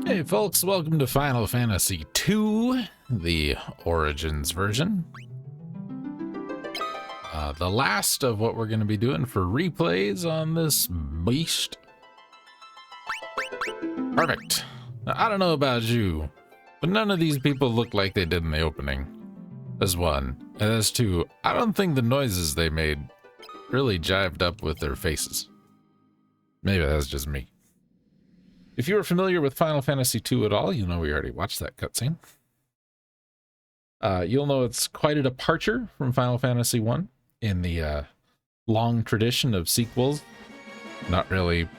Hey folks, welcome to Final Fantasy II, the Origins version. The last of what we're going to be doing for replays on this beast. Perfect. Now, I don't know about you, but none of these people look like they did in the opening. That's one. And that's two, I don't think the noises they made really jived up with their faces. Maybe that's just me. If you are familiar with Final Fantasy II at all, you know we already watched that cutscene. You'll know it's quite a departure from Final Fantasy I in the long tradition of sequels, not really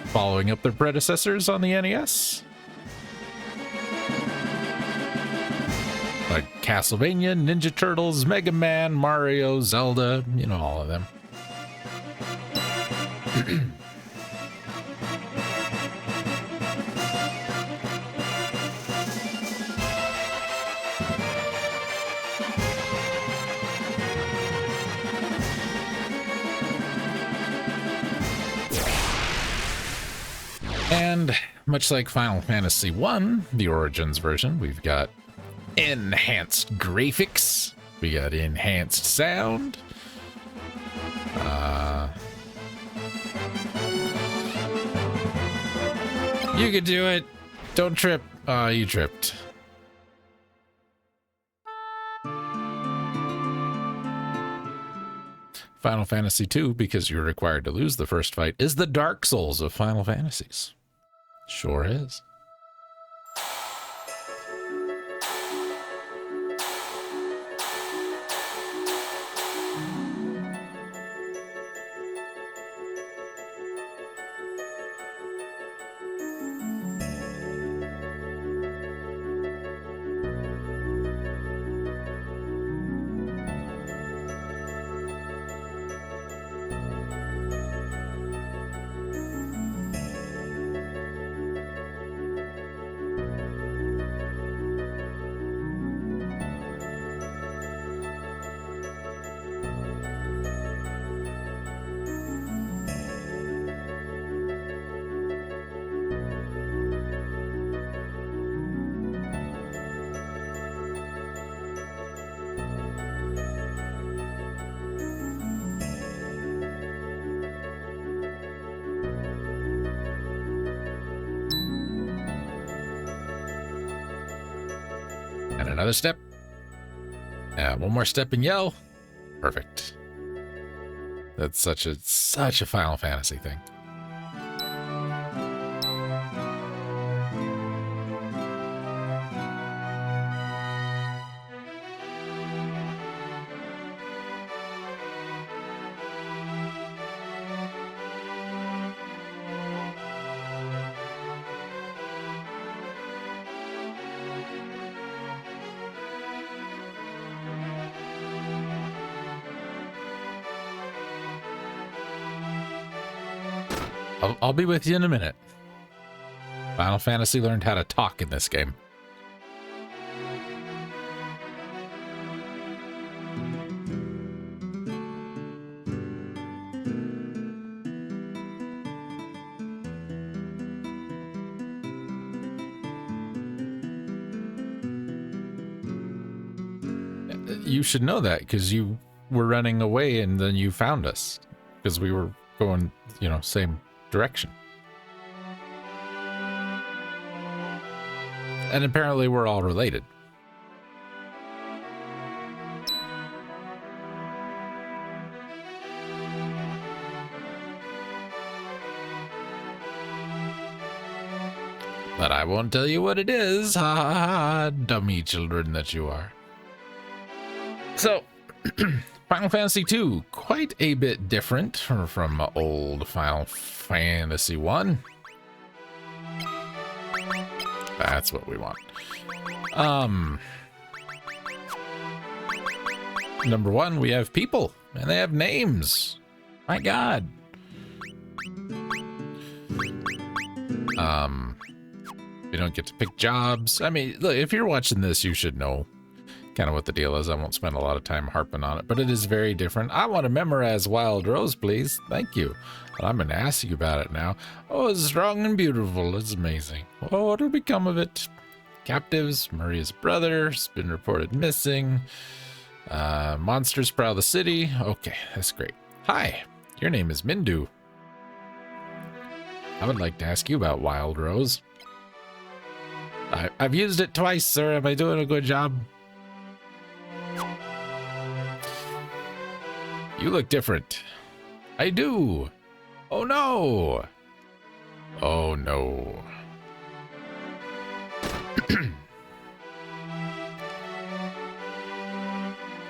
following up their predecessors on the NES. Like Castlevania, Ninja Turtles, Mega Man, Mario, Zelda, you know, all of them. And much like Final Fantasy I, the Origins version, we've got enhanced graphics, we got enhanced sound, you could do it, don't trip. Oh, you tripped. Final Fantasy II, because you're required to lose the first fight, is the Dark Souls of Final Fantasies. Sure is. And another step. One more step and yell. Perfect. That's such a Final Fantasy thing. I'll be with you in a minute. Final Fantasy learned how to talk in this game. you should know that because you were running away and then you found us because we were going, you know, same direction. And apparently we're all related. But I won't tell you what it is. Ha ha ha, dummy children that you are. So, Final Fantasy II, quite a bit different from old Final Fantasy 1. That's what we want. Number one, we have people, and they have names. My God. We don't get to pick jobs. I mean, look, if you're watching this, you should know kind of what the deal is. I won't spend a lot of time harping on it, but it is very different. I want to memorize Wild Rose, please. Thank you. But I'm going to ask you about it now. Oh, it's strong and beautiful. It's amazing. Oh, what'll become of it? Captives, Maria's brother, has been reported missing. Monsters prowl the city. Okay, that's great. Hi, your name is Mindu. I would like to ask you about Wild Rose. I've used it twice, sir. Am I doing a good job? You look different. I do. Oh no. Oh no.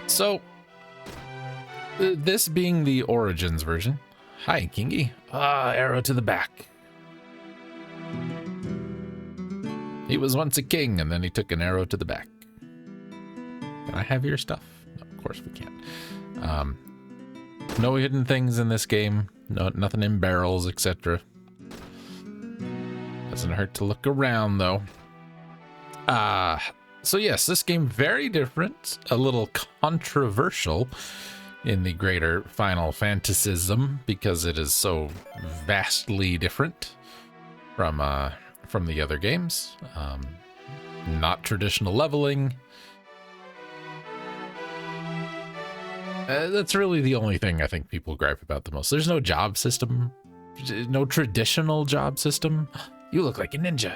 So, this being the Origins version. Hi, Kingy. Arrow to the back. He was once a king, and then he took an arrow to the back. Can I have your stuff? No, of course we can't. No hidden things in this game. No, nothing in barrels, etc. Doesn't hurt to look around, though. So yes, this game very different, a little controversial in the greater Final Fantasism because it is so vastly different from the other games. Not traditional leveling. That's really the only thing I think people gripe about the most. There's no job system, no traditional job system. You look like a ninja.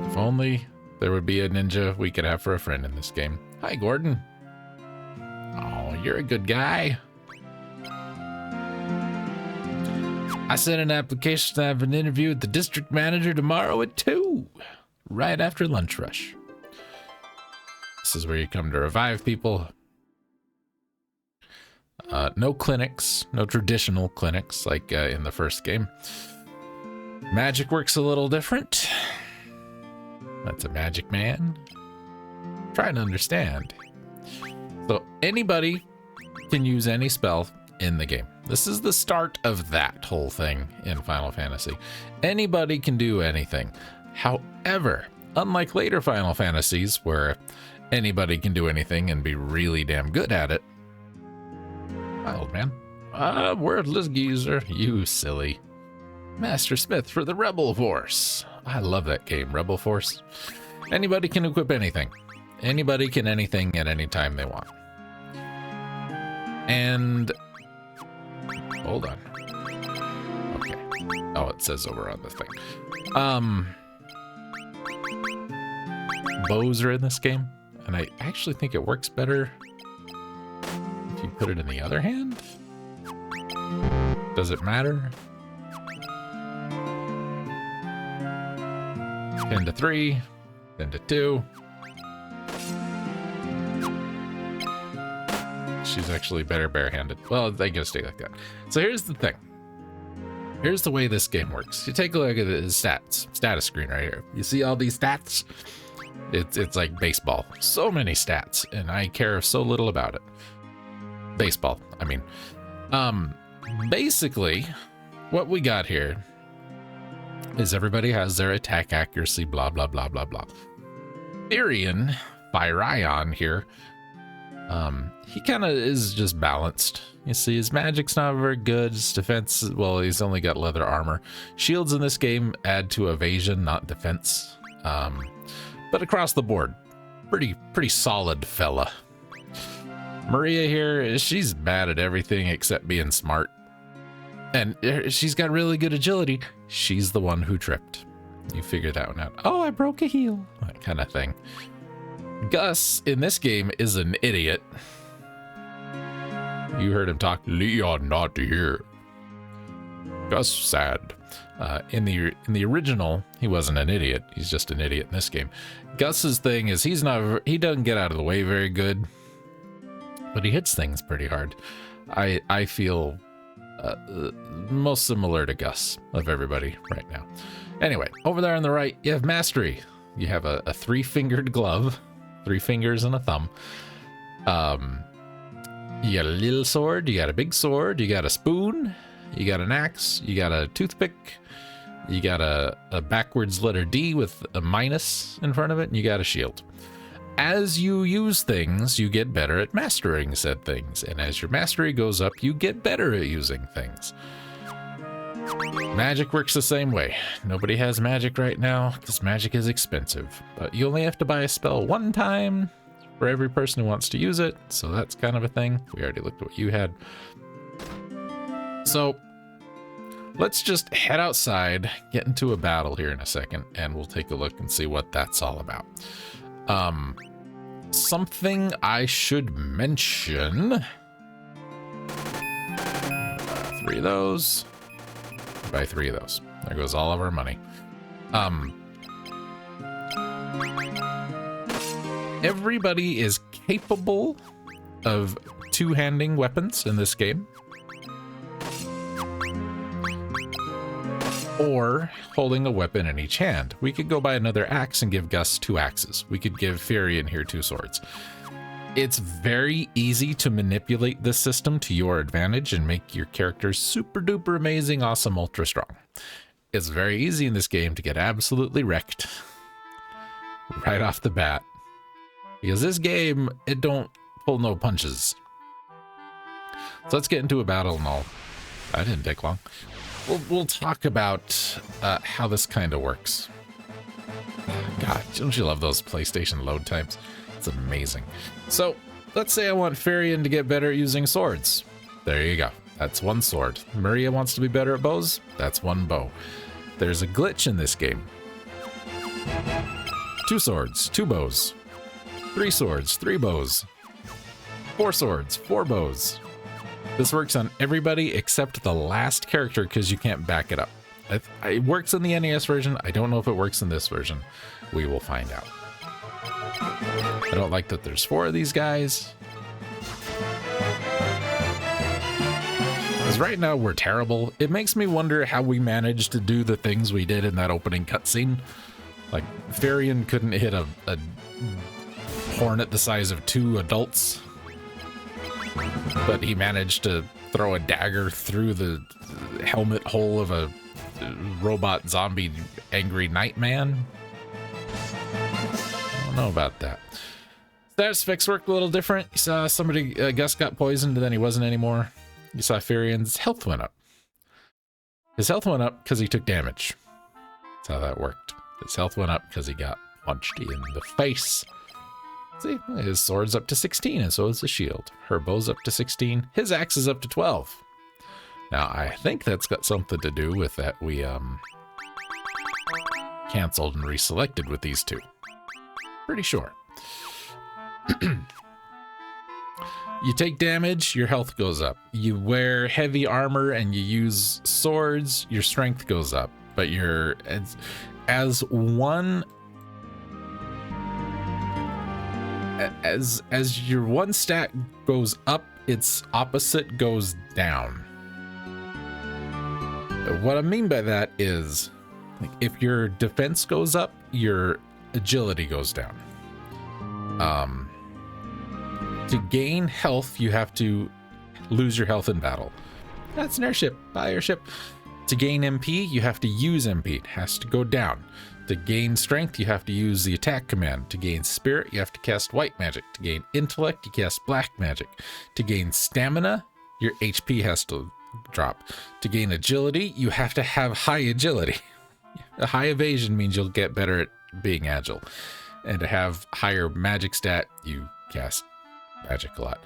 If only there would be a ninja we could have for a friend in this game. Hi, Gordon. Oh, you're a good guy. I sent an application to have an interview with the district manager tomorrow at 2, right after lunch rush. This is where you come to revive people. No clinics, no traditional clinics like in the first game. Magic works a little different. That's a magic man. Trying to understand. So anybody can use any spell in the game. This is the start of that whole thing in Final Fantasy. Anybody can do anything. However, unlike later Final Fantasies where anybody can do anything and be really damn good at it. Hi, old man. Wordless geezer, you silly. Master Smith for the Rebel Force. I love that game, Rebel Force. Anybody can equip anything. Anybody can anything at any time they want. And hold on. Okay. Oh, it says over on this thing. Bows are in this game, and I actually think it works better if you put it in the other hand. Does it matter? 10 to 3, 10 to 2. She's actually better barehanded. Well, they gotta stay like that. So here's the thing. Here's the way this game works. You take a look at the status screen right here. You see all these stats? It's like baseball. So many stats, and I care so little about it. Baseball, I mean. Basically, what we got here is everybody has their attack accuracy, blah, blah, blah, blah, blah. Firion, Firion here, He kind of is just balanced. You see, his magic's not very good. His defense, well, he's only got leather armor. Shields in this game add to evasion, not defense. But across the board, pretty solid fella. Maria here, she's bad at everything except being smart. And she's got really good agility. She's the one who tripped. You figure that one out. Oh, I broke a heel. That kind of thing. Gus, in this game, is an idiot. You heard him talk. Leon not here. Gus sad. In the original, he wasn't an idiot. He's just an idiot in this game. Gus's thing is he doesn't get out of the way very good, but he hits things pretty hard. I feel most similar to Gus of everybody right now. Anyway, over there on the right, you have mastery. You have a 3-fingered glove, 3 fingers and a thumb. You got a little sword, you got a big sword, you got a spoon, you got an axe, you got a toothpick, you got a backwards letter D with a minus in front of it, and you got a shield. As you use things, you get better at mastering said things, and as your mastery goes up, you get better at using things. Magic works the same way. Nobody has magic right now because magic is expensive, but you only have to buy a spell one time for every person who wants to use it, so that's kind of a thing. We already looked at what you had. So let's just head outside, get into a battle here in a second, and we'll take a look and see what that's all about. Something I should mention. 3 of those. Buy 3 of those. There goes all of our money. Everybody is capable of 2-handing weapons in this game, or holding a weapon in each hand. We could go buy another axe and give Gus 2 axes. We could give Furion here 2 swords. It's very easy to manipulate this system to your advantage and make your characters super duper amazing, awesome, ultra strong. It's very easy in this game to get absolutely wrecked right off the bat, because this game, it don't pull no punches. So let's get into a battle and all. That didn't take long. We'll talk about how this kind of works. God, don't you love those PlayStation load times? It's amazing. So let's say I want Furion to get better at using swords. There you go. That's 1 sword. Maria wants to be better at bows. That's 1 bow. There's a glitch in this game. 2 swords, 2 bows. 3 swords, 3 bows. 4 swords, 4 bows. This works on everybody except the last character because you can't back it up. It works in the NES version. I don't know if it works in this version. We will find out. I don't like that there's 4 of these guys. Because right now we're terrible. It makes me wonder how we managed to do the things we did in that opening cutscene. Like, Furion couldn't hit a hornet the size of 2 adults, but he managed to throw a dagger through the helmet hole of a robot zombie angry nightman. I don't know about that. Status effects worked a little different. You saw somebody, Gus got poisoned and then he wasn't anymore. You saw Furion's health went up. His health went up because he took damage. That's how that worked. His health went up because he got punched in the face. See, his sword's up to 16 and so is the shield. Her bow's up to 16. His axe is up to 12. Now, I think that's got something to do with that we canceled and reselected with these 2. Pretty sure. You take damage, your health goes up. You wear heavy armor and you use swords, your strength goes up. But as your one stat goes up, its opposite goes down. What I mean by that is, like, if your defense goes up, your agility goes down. To gain health, you have to lose your health in battle. That's an airship. Buy airship. To gain MP, you have to use MP. It has to go down. To gain strength, you have to use the attack command. To gain spirit, you have to cast white magic. To gain intellect, you cast black magic. To gain stamina, your HP has to drop. To gain agility, you have to have high agility. A high evasion means you'll get better at being agile. And to have higher magic stat, you cast magic a lot.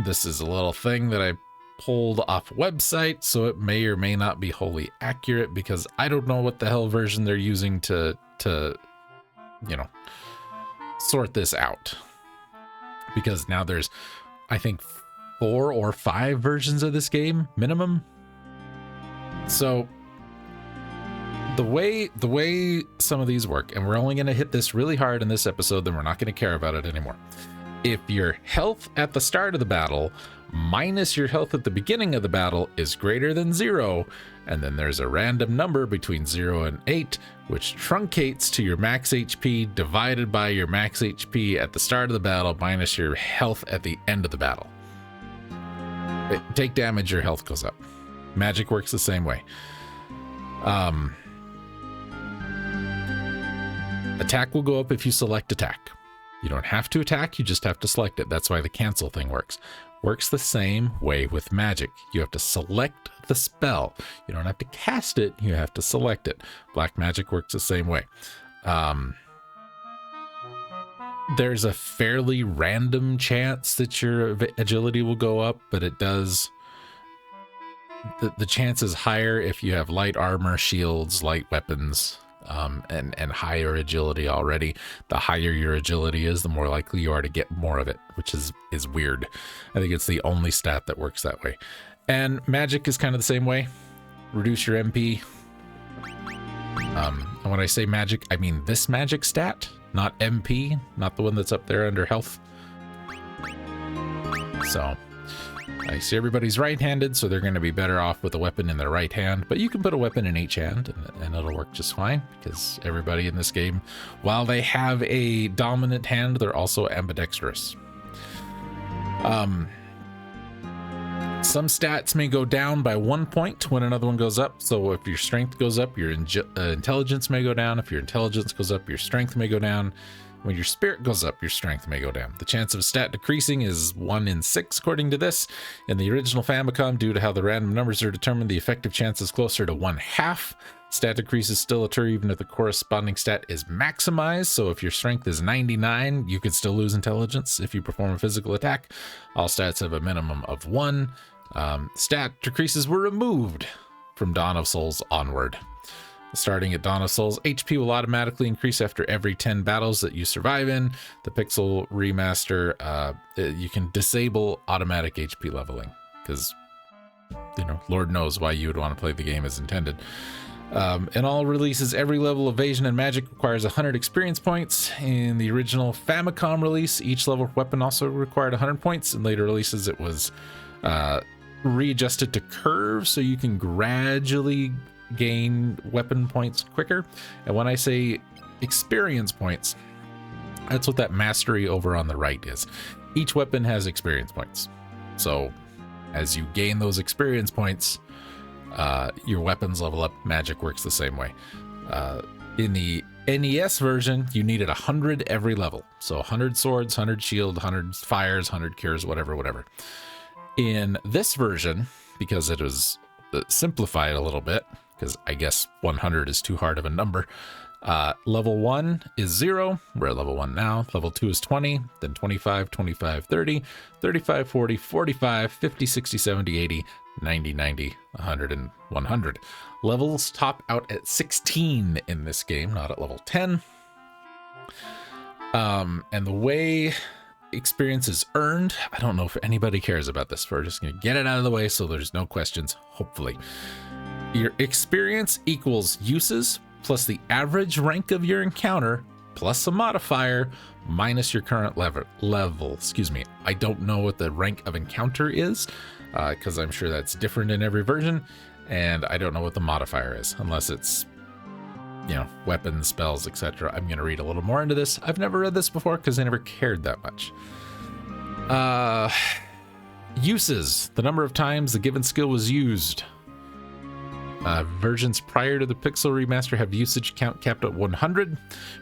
This is a little thing that I pulled off a website, so it may or may not be wholly accurate because I don't know what the hell version they're using to you know, sort this out. Because now there's, I think, 4 or 5 versions of this game minimum. So the way some of these work, and we're only going to hit this really hard in this episode, then we're not going to care about it anymore. If your health at the start of the battle minus your health at the beginning of the battle is greater than 0, and then there's a random number between 0 and 8, which truncates to your max HP divided by your max HP at the start of the battle minus your health at the end of the battle. Take damage, your health goes up. Magic works the same way. Attack will go up if you select attack. You don't have to attack, you just have to select it. That's why the cancel thing works. Works the same way with magic. You have to select the spell. You don't have to cast it, you have to select it. Black magic works the same way. There's a fairly random chance that your agility will go up, but it does. The chance is higher if you have light armor, shields, light weapons, and higher agility already. The higher your agility is, the more likely you are to get more of it, which is weird. I think it's the only stat that works that way. And magic is kind of the same way. Reduce your MP. And when I say magic, I mean this magic stat, not MP, not the one that's up there under health. So I see everybody's right-handed, so they're going to be better off with a weapon in their right hand, but you can put a weapon in each hand and it'll work just fine, because everybody in this game, while they have a dominant hand, they're also ambidextrous. Some stats may go down by 1 point when another one goes up. So if your strength goes up, your intelligence may go down. If your intelligence goes up, your strength may go down. When your spirit goes up, your strength may go down. The chance of stat decreasing is 1 in 6, according to this. In the original Famicom, due to how the random numbers are determined, the effective chance is closer to 1/2. Stat decreases still occur even if the corresponding stat is maximized. So if your strength is 99, you could still lose intelligence if you perform a physical attack. All stats have a minimum of 1. Stat decreases were removed from Dawn of Souls onward. Starting at Dawn of Souls, HP will automatically increase after every 10 battles that you survive in. The Pixel Remaster, you can disable automatic HP leveling, because, you know, Lord knows why you would want to play the game as intended. In all releases, every level of evasion and magic requires 100 experience points. In the original Famicom release, each level of weapon also required 100 points. In later releases, it was readjusted to curve, so you can gradually gain weapon points quicker. And when I say experience points, that's what that mastery over on the right is. Each weapon has experience points, so as you gain those experience points, your weapons level up. Magic works the same way. In the NES version, you needed 100 every level, so 100 swords, 100 shield, 100 fires, 100 cures, whatever. In this version, because it was simplified a little bit, because I guess 100 is too hard of a number. Level 1 is 0. We're at level 1 now. Level 2 is 20, then 25, 25, 30, 35, 40, 45, 50, 60, 70, 80, 90, 90, 100, and 100. Levels top out at 16 in this game, not at level 10. And the way experience is earned, I don't know if anybody cares about this. We're just going to get it out of the way so there's no questions, hopefully. Your experience equals uses plus the average rank of your encounter plus a modifier minus your current level. Excuse me. I don't know what the rank of encounter is, because I'm sure that's different in every version, and I don't know what the modifier is unless it's, you know, weapons, spells, etc. I'm going to read a little more into this. I've never read this before because I never cared that much. Uses, the number of times the given skill was used. Versions prior to the Pixel remaster have usage count capped at 100.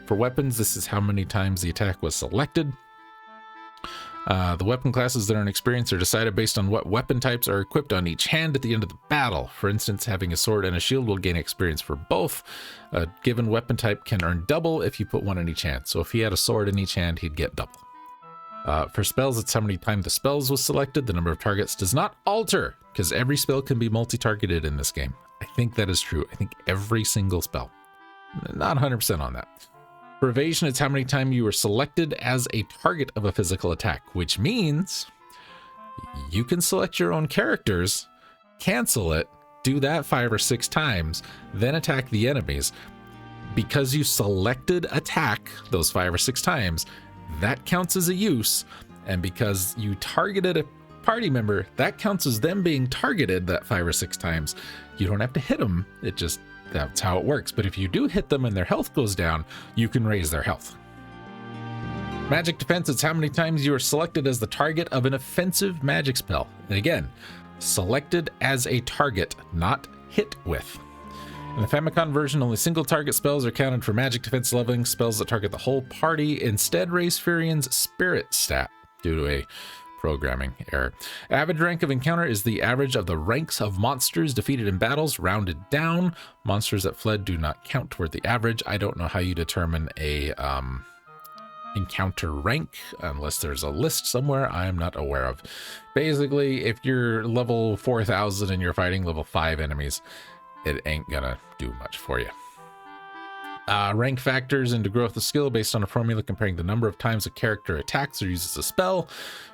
For weapons, this is how many times the attack was selected. The weapon classes that earn experience are decided based on what weapon types are equipped on each hand at the end of the battle. For instance, having a sword and a shield will gain experience for both. A given weapon type can earn double if you put one in each hand. So if he had a sword in each hand, he'd get double. For spells, it's how many times the spells was selected. The number of targets does not alter because every spell can be multi-targeted in this game. I think that is true. I think every single spell. Not 100% on that. For evasion, it's how many times you were selected as a target of a physical attack, which means you can select your own characters, cancel it, do that 5 or 6 times, then attack the enemies. Because you selected attack those 5 or 6 times, that counts as a use, and because you targeted a party member, that counts as them being targeted that 5 or 6 times. You don't have to hit them, that's how it works. But if you do hit them and their health goes down, you can raise their health. Magic defense, it's how many times you are selected as the target of an offensive magic spell. And again, selected as a target, not hit with. In the Famicom version, only single target spells are counted for magic defense leveling. Spells that target the whole party instead raise Furion's spirit stat due to a programming error. Average rank of encounter is the average of the ranks of monsters defeated in battles, rounded down. Monsters that fled do not count toward the average. I don't know how you determine a encounter rank unless there's a list somewhere I'm not aware of. Basically, if you're level 4000 and you're fighting level 5 enemies, it ain't gonna do much for you. Rank factors into growth of skill based on a formula comparing the number of times a character attacks or uses a spell.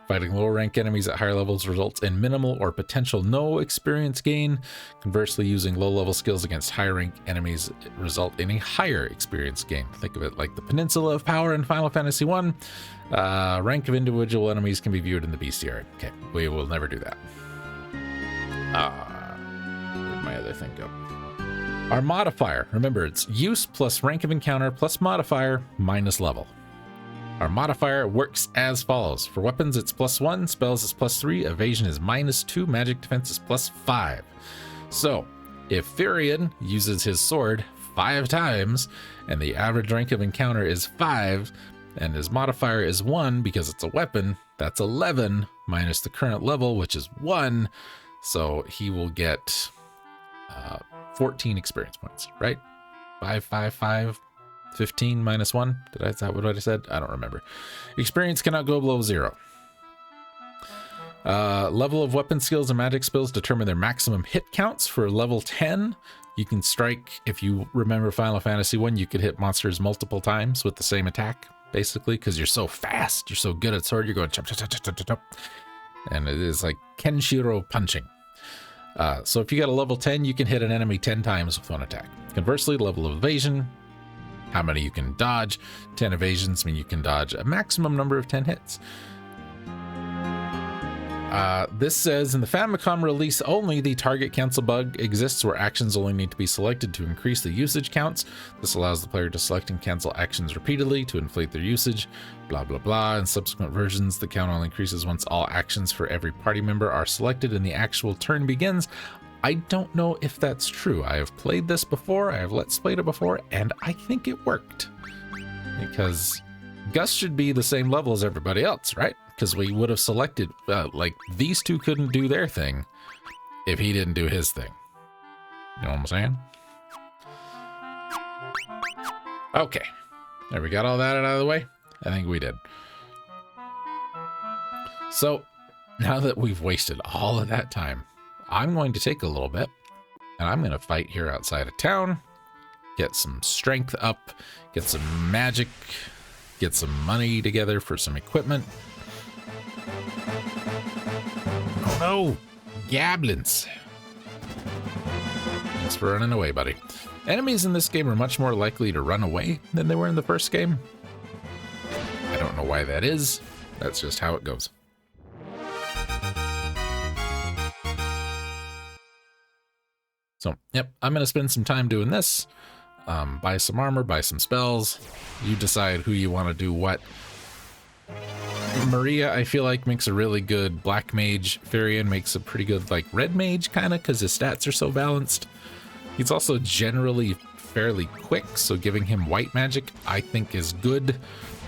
Fighting lower rank enemies at higher levels results in minimal or potential no experience gain. Conversely, using low level skills against higher rank enemies result in a higher experience gain. Think of it like the Peninsula of Power in Final Fantasy 1. Rank of individual enemies can be viewed in the bestiary. Okay, we will never do that. Where'd my other thing go? Our modifier, remember, it's use plus rank of encounter plus modifier minus level. Our modifier works as follows. For weapons, it's +1, spells is +3, evasion is -2, magic defense is +5. So, if Furion uses his sword 5 times, and the average rank of encounter is 5, and his modifier is 1 because it's a weapon, that's 11 minus the current level, which is 1. So he will get 14 experience points, right? 5, 5, 5, 15 minus 1. Is that what I said? I don't remember. Experience cannot go below 0. Level of weapon skills and magic spells determine their maximum hit counts. For level 10, you can strike, if you remember Final Fantasy 1, you could hit monsters multiple times with the same attack, basically, because you're so fast, you're so good at sword, you're going chop, chop, chop, chop, chop, chop. And it is like Kenshiro punching. So if you got a level 10, you can hit an enemy 10 times with one attack. Conversely, level of evasion, how many you can dodge. 10 evasions mean you can dodge a maximum number of 10 hits. This says in the Famicom release only, the target cancel bug exists where actions only need to be selected to increase the usage counts. This allows the player to select and cancel actions repeatedly to inflate their usage, blah, blah, blah. In subsequent versions, the count only increases once all actions for every party member are selected and the actual turn begins. I don't know if that's true. I have played this before, I have Let's Played it before, and I think it worked. Because Gus should be the same level as everybody else, right? Because we would have selected, like, these two couldn't do their thing if he didn't do his thing. You know what I'm saying? Okay. There, we got all that out of the way? I think we did. So, now that we've wasted all of that time, I'm going to take a little bit, and I'm going to fight here outside of town, get some strength up, get some magic, get some money together for some equipment. Oh no! Goblins! Thanks for running away, buddy. Enemies in this game are much more likely to run away than they were in the first game. I don't know why that is. That's just how it goes. So, yep, I'm going to spend some time doing this. Buy some armor, buy some spells. You decide who you want to do what. Maria, I feel like, makes a really good black mage. Furion makes a pretty good, like, red mage, kind of, because his stats are so balanced. He's also generally fairly quick, so giving him white magic I think is good.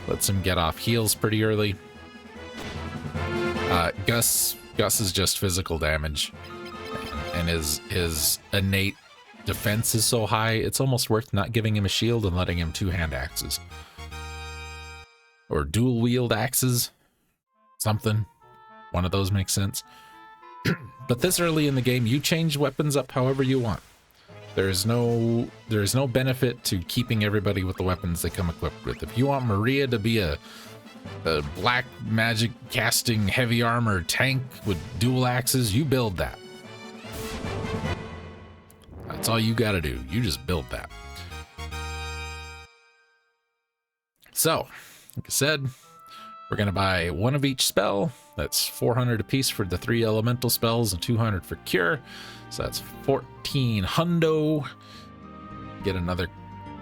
Lets him get off heals pretty early. Gus is just physical damage, and his innate defense is so high, it's almost worth not giving him a shield and letting him two-hand axes. Or dual wield axes. Something. One of those makes sense. But this early in the game, you change weapons up however you want. There is no benefit to keeping everybody with the weapons they come equipped with. If you want Maria to be a black magic casting heavy armor tank with dual axes, you build that. That's all you gotta do. You just build that. So, like I said, we're gonna buy one of each spell. That's 400 apiece for the 3 elemental spells and 200 for cure. So that's 14 hundo. Get another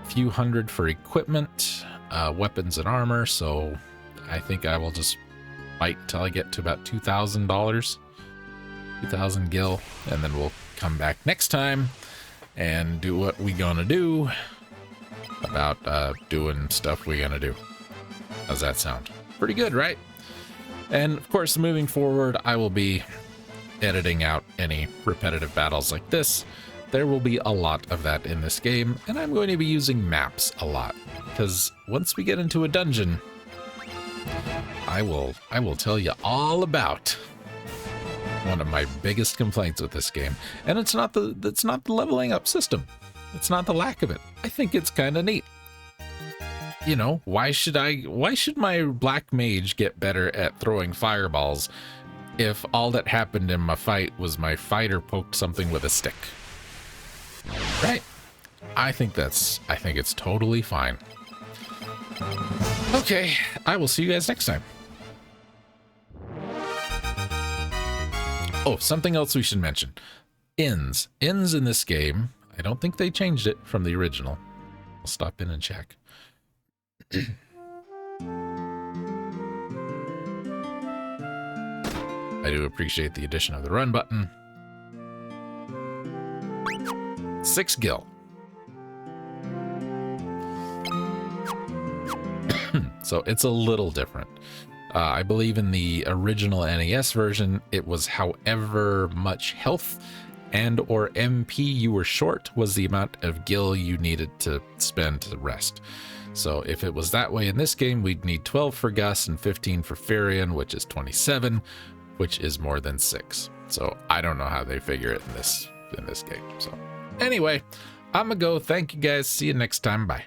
few hundred for equipment, weapons and armor. So I think I will just fight until I get to about $2,000, 2,000 gil, and then we'll come back next time and do what we gonna do about doing stuff we gonna do. How's that sound? Pretty good, right? And of course, moving forward, I will be editing out any repetitive battles like this. There will be a lot of that in this game, and I'm going to be using maps a lot, because once we get into a dungeon, I will tell you all about one of my biggest complaints with this game, and it's not the leveling up system. It's not the lack of it. I think it's kind of neat. You know, why should my black mage get better at throwing fireballs if all that happened in my fight was my fighter poked something with a stick? Right? I think it's totally fine. Okay, I will see you guys next time. Oh, something else we should mention. Inns in this game, I don't think they changed it from the original. I'll stop in and check. I do appreciate the addition of the run button. 6 gil. So it's a little different. I believe in the original NES version, it was however much health and or MP you were short was the amount of gil you needed to spend to rest. So if it was that way in this game, we'd need 12 for Gus and 15 for Furion, which is 27, which is more than 6. So I don't know how they figure it in this game. So anyway, I'm gonna go. Thank you guys. See you next time. Bye.